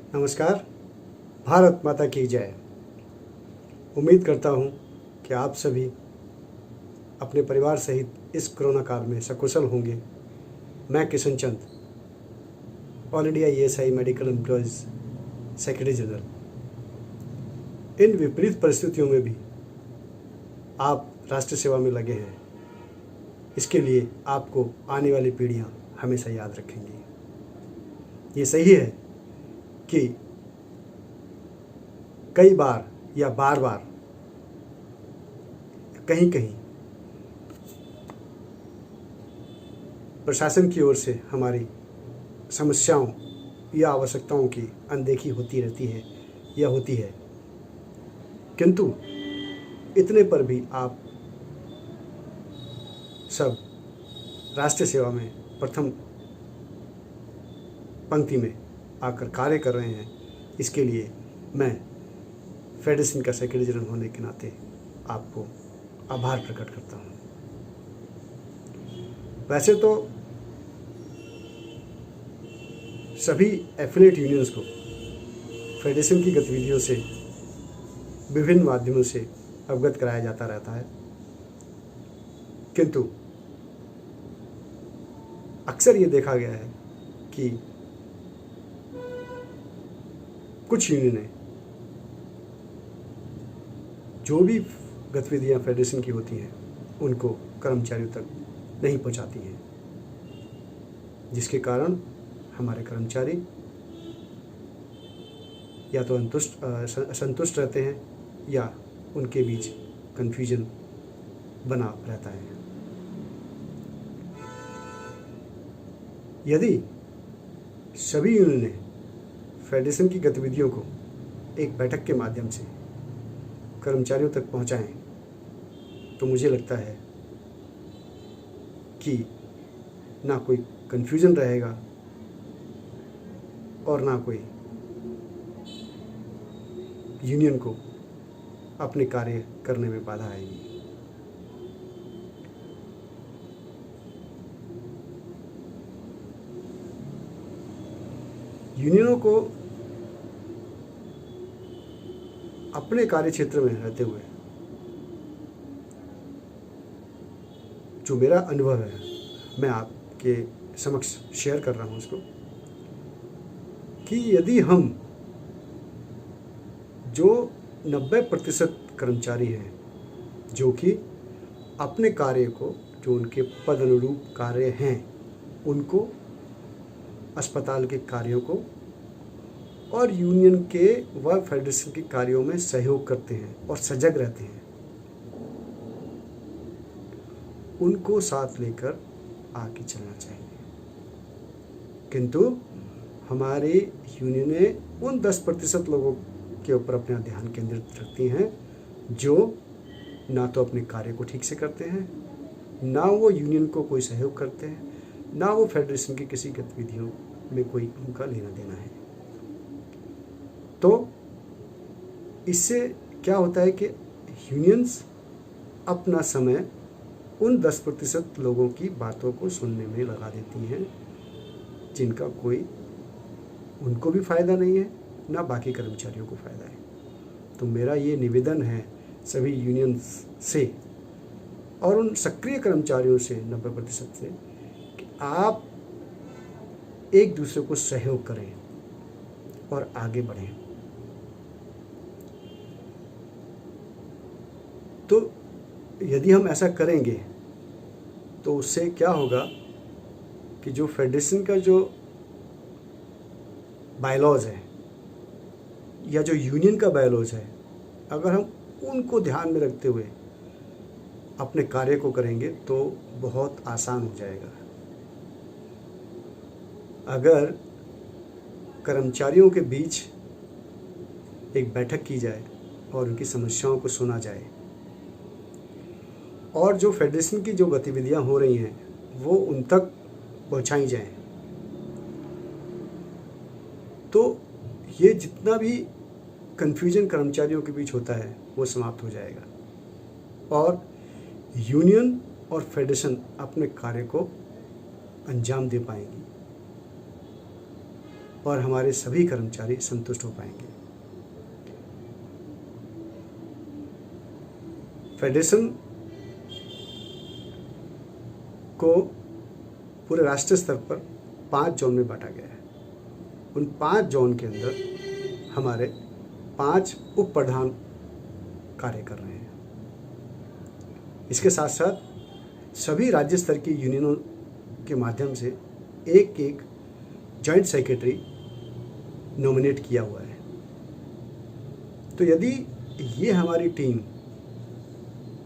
नमस्कार। भारत माता की जय। उम्मीद करता हूँ कि आप सभी अपने परिवार सहित इस कोरोना काल में सकुशल होंगे। मैं Kishan Chand, all India ESI medical employees secretary general. इन विपरीत परिस्थितियों में भी आप राष्ट्र सेवा में लगे हैं। इसके लिए आपको आने वाली पीढ़ियाँ हमेशा याद रखेंगी। ये सही है कि कई बार या बार बार कहीं कहीं प्रशासन की ओर से हमारी समस्याओं या आवश्यकताओं की अनदेखी होती रहती है या होती है, किंतु इतने पर भी आप सब राष्ट्र सेवा में प्रथम पंक्ति में आकर कार्य कर रहे हैं। इसके लिए मैं फेडरेशन का सेक्रेटरी जनरल होने के नाते आपको आभार प्रकट करता हूँ। वैसे तो सभी एफिलिएट यूनियंस को फेडरेशन की गतिविधियों से विभिन्न माध्यमों से अवगत कराया जाता रहता है, किंतु अक्सर ये देखा गया है कि कुछ यूनियनें जो भी गतिविधियां फेडरेशन की होती हैं उनको कर्मचारियों तक नहीं पहुंचाती हैं, जिसके कारण हमारे कर्मचारी या तो असंतुष्ट रहते हैं या उनके बीच कन्फ्यूजन बना रहता है। यदि सभी यूनियनें फेडरेशन की गतिविधियों को एक बैठक के माध्यम से कर्मचारियों तक पहुंचाएं, तो मुझे लगता है कि ना कोई कन्फ्यूजन रहेगा और ना कोई यूनियन को अपने कार्य करने में बाधा आएगी। यूनियनों को अपने कार्य क्षेत्र में रहते हुए जो मेरा अनुभव है मैं आपके समक्ष शेयर कर रहा हूँ उसको, कि यदि हम जो 90% कर्मचारी हैं जो कि अपने कार्य को, जो उनके पद अनुरूप कार्य हैं उनको, अस्पताल के कार्यों को और यूनियन के व फेडरेशन के कार्यों में सहयोग करते हैं और सजग रहते हैं, उनको साथ लेकर आगे चलना चाहिए। किंतु हमारी यूनियनें उन 10% लोगों के ऊपर अपना ध्यान केंद्रित रखती हैं जो ना तो अपने कार्य को ठीक से करते हैं, ना वो यूनियन को कोई सहयोग करते हैं, ना वो फेडरेशन की किसी गतिविधियों में कोई उनका लेना देना है। तो इससे क्या होता है कि यूनियंस अपना समय उन 10% लोगों की बातों को सुनने में लगा देती हैं जिनका कोई उनको भी फ़ायदा नहीं है, ना बाकी कर्मचारियों को फ़ायदा है। तो मेरा ये निवेदन है सभी यूनियंस से और उन सक्रिय कर्मचारियों से 90% से कि आप एक दूसरे को सहयोग करें और आगे बढ़ें। तो यदि हम ऐसा करेंगे तो उससे क्या होगा कि जो फेडरेशन का जो बायलॉज है या जो यूनियन का बायलॉज है, अगर हम उनको ध्यान में रखते हुए अपने कार्य को करेंगे तो बहुत आसान हो जाएगा। अगर कर्मचारियों के बीच एक बैठक की जाए और उनकी समस्याओं को सुना जाए और जो फेडरेशन की जो गतिविधियां हो रही हैं वो उन तक पहुंचाई जाएं, तो ये जितना भी कन्फ्यूजन कर्मचारियों के बीच होता है वो समाप्त हो जाएगा और यूनियन और फेडरेशन अपने कार्य को अंजाम दे पाएंगी। और हमारे सभी कर्मचारी संतुष्ट हो पाएंगे। फेडरेशन को पूरे राष्ट्रीय स्तर पर 5 जोन में बांटा गया है। उन 5 जोन के अंदर हमारे 5 उप प्रधान कार्य कर रहे हैं। इसके साथ साथ सभी राज्य स्तर की यूनियनों के माध्यम से एक एक जॉइंट सेक्रेटरी नॉमिनेट किया हुआ है। तो यदि ये हमारी टीम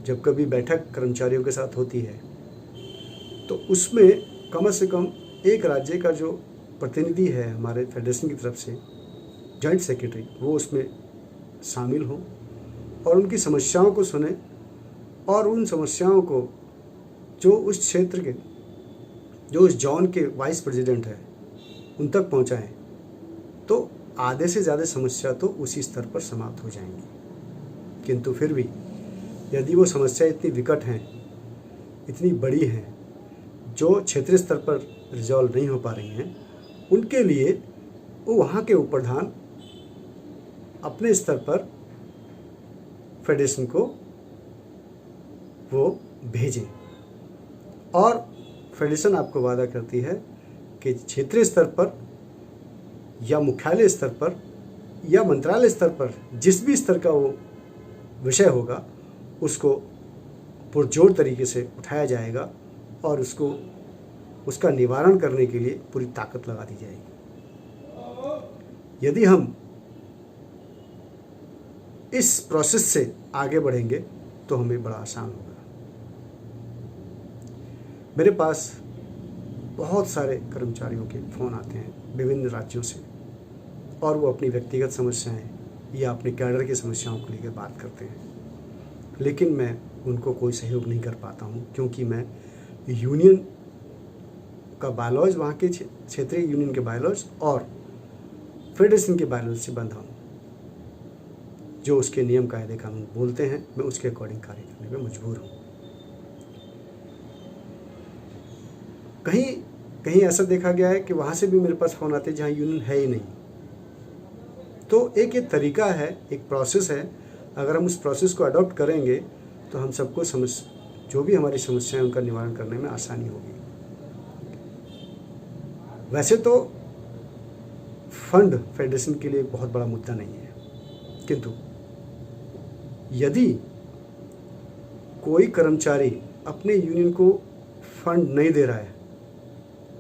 जब कभी बैठक कर्मचारियों के साथ होती है तो उसमें कम से कम एक राज्य का जो प्रतिनिधि है हमारे फेडरेशन की तरफ से, जॉइंट सेक्रेटरी, वो उसमें शामिल हो और उनकी समस्याओं को सुने और उन समस्याओं को जो उस क्षेत्र के, जो उस जोन के वाइस प्रेसिडेंट है, उन तक पहुंचाएं, तो आधे से ज़्यादा समस्या तो उसी स्तर पर समाप्त हो जाएंगी। किंतु फिर भी यदि वो समस्या इतनी विकट हैं, इतनी बड़ी हैं, जो क्षेत्रीय स्तर पर रिजॉल्व नहीं हो पा रही हैं, उनके लिए वो वहाँ के उप प्रधान अपने स्तर पर फेडरेशन को वो भेजें। और फेडरेशन आपको वादा करती है कि क्षेत्रीय स्तर पर या मुख्यालय स्तर पर या मंत्रालय स्तर पर जिस भी स्तर का वो विषय होगा उसको पुरजोर तरीके से उठाया जाएगा और उसका निवारण करने के लिए पूरी ताकत लगा दी जाएगी। यदि हम इस प्रोसेस से आगे बढ़ेंगे तो हमें बड़ा आसान होगा। मेरे पास बहुत सारे कर्मचारियों के फ़ोन आते हैं विभिन्न राज्यों से और वो अपनी व्यक्तिगत समस्याएं या अपने कैडर की समस्याओं को लेकर बात करते हैं, लेकिन मैं उनको कोई सहयोग नहीं कर पाता हूँ क्योंकि मैं यूनियन का बायलॉज, वहाँ के क्षेत्रीय यूनियन के बायलॉज और फेडरेशन के बायलॉज से बंधा हूँ। जो उसके नियम कायदे कानून बोलते हैं मैं उसके अकॉर्डिंग कार्य करने में मजबूर हूँ। कहीं कहीं ऐसा देखा गया है कि वहाँ से भी मेरे पास फ़ोन आते हैं जहाँ यूनियन है ही नहीं। तो एक ये तरीका है, एक प्रोसेस है। अगर हम उस प्रोसेस को अडॉप्ट करेंगे तो हम सबको जो भी हमारी समस्याएं उनका निवारण करने में आसानी होगी। वैसे तो फंड फेडरेशन के लिए एक बहुत बड़ा मुद्दा नहीं है, किंतु यदि कोई कर्मचारी अपने यूनियन को फंड नहीं दे रहा है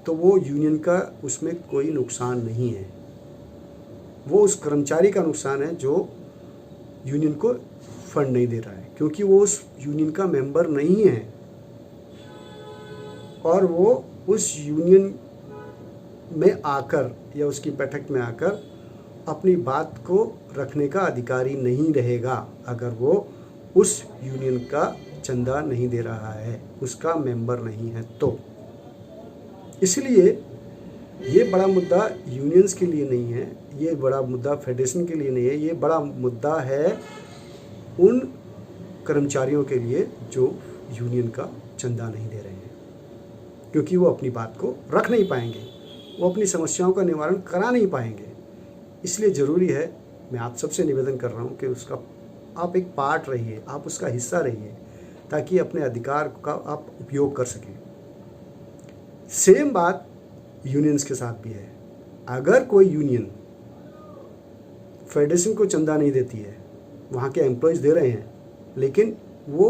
तो वो यूनियन का उसमें कोई नुकसान नहीं है, वो उस कर्मचारी का नुकसान है जो यूनियन को फंड नहीं दे रहा है, क्योंकि वो उस यूनियन का मेंबर नहीं है और वो उस यूनियन में आकर या उसकी बैठक में आकर अपनी बात को रखने का अधिकारी नहीं रहेगा अगर वो उस यूनियन का चंदा नहीं दे रहा है, उसका मेंबर नहीं है। तो इसलिए ये बड़ा मुद्दा यूनियंस के लिए नहीं है, ये बड़ा मुद्दा फेडरेशन के लिए नहीं है, ये बड़ा मुद्दा है उन कर्मचारियों के लिए जो यूनियन का चंदा नहीं दे रहे हैं, क्योंकि वो अपनी बात को रख नहीं पाएंगे, वो अपनी समस्याओं का निवारण करा नहीं पाएंगे। इसलिए ज़रूरी है, मैं आप सबसे निवेदन कर रहा हूँ कि उसका आप एक पार्ट रहिए, आप उसका हिस्सा रहिए, ताकि अपने अधिकार का आप उपयोग कर सकें। सेम बात यूनियंस के साथ भी है। अगर कोई यूनियन फेडरेशन को चंदा नहीं देती है, वहाँ के एम्प्लॉयज़ दे रहे हैं लेकिन वो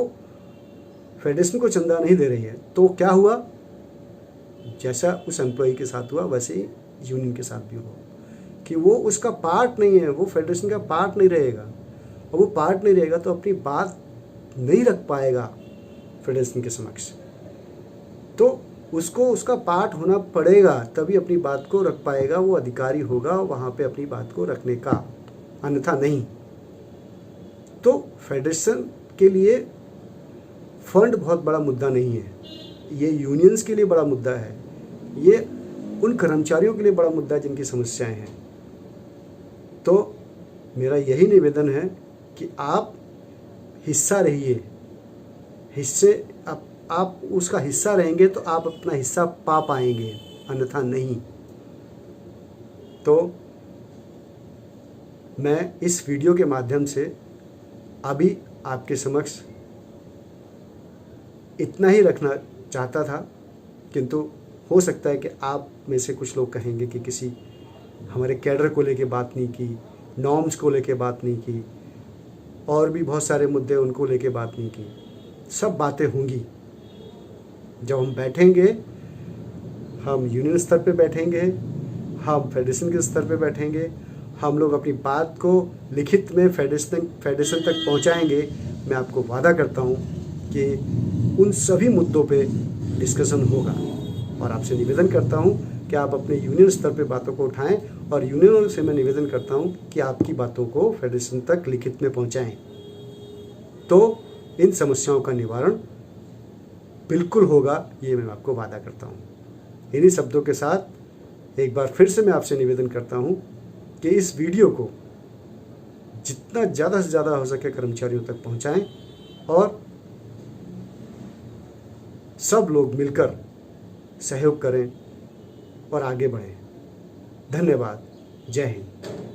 फेडरेशन को चंदा नहीं दे रही है, तो क्या हुआ? जैसा उस एम्प्लॉय के साथ हुआ वैसे ही यूनियन के साथ भी हुआ कि वो उसका पार्ट नहीं है, वो फेडरेशन का पार्ट नहीं रहेगा, और वो पार्ट नहीं रहेगा तो अपनी बात नहीं रख पाएगा फेडरेशन के समक्ष। तो उसको उसका पार्ट होना पड़ेगा, तभी अपनी बात को रख पाएगा, वो अधिकारी होगा वहाँ पे अपनी बात को रखने का, अन्यथा नहीं। तो फेडरेशन के लिए फंड बहुत बड़ा मुद्दा नहीं है, ये यूनियंस के लिए बड़ा मुद्दा है, ये उन कर्मचारियों के लिए बड़ा मुद्दा है जिनकी समस्याएं हैं। तो मेरा यही निवेदन है कि आप हिस्सा रहिए, आप उसका हिस्सा रहेंगे तो आप अपना हिस्सा पा पाएंगे, अन्यथा नहीं। तो मैं इस वीडियो के माध्यम से अभी आपके समक्ष इतना ही रखना चाहता था, किंतु हो सकता है कि आप में से कुछ लोग कहेंगे कि किसी हमारे कैडर को लेके बात नहीं की, नॉर्म्स को लेके बात नहीं की, और भी बहुत सारे मुद्दे उनको लेके बात नहीं की। सब बातें होंगी जब हम बैठेंगे, हम यूनियन स्तर पे बैठेंगे, हम फेडरेशन के स्तर पे बैठेंगे, हम लोग अपनी बात को लिखित में फेडरेशन तक पहुंचाएंगे। मैं आपको वादा करता हूं कि उन सभी मुद्दों पे डिस्कशन होगा, और आपसे निवेदन करता हूं कि आप अपने यूनियन स्तर पे बातों को उठाएं, और यूनियनों से मैं निवेदन करता हूं कि आपकी बातों को फेडरेशन तक लिखित में पहुंचाएं। तो इन समस्याओं का निवारण बिल्कुल होगा, ये मैं आपको वादा करता हूं। इन्हीं शब्दों के साथ एक बार फिर से मैं आपसे निवेदन करता हूं कि इस वीडियो को जितना ज़्यादा से ज़्यादा हो सके कर्मचारियों तक पहुंचाएं, और सब लोग मिलकर सहयोग करें और आगे बढ़ें। धन्यवाद। जय हिंद।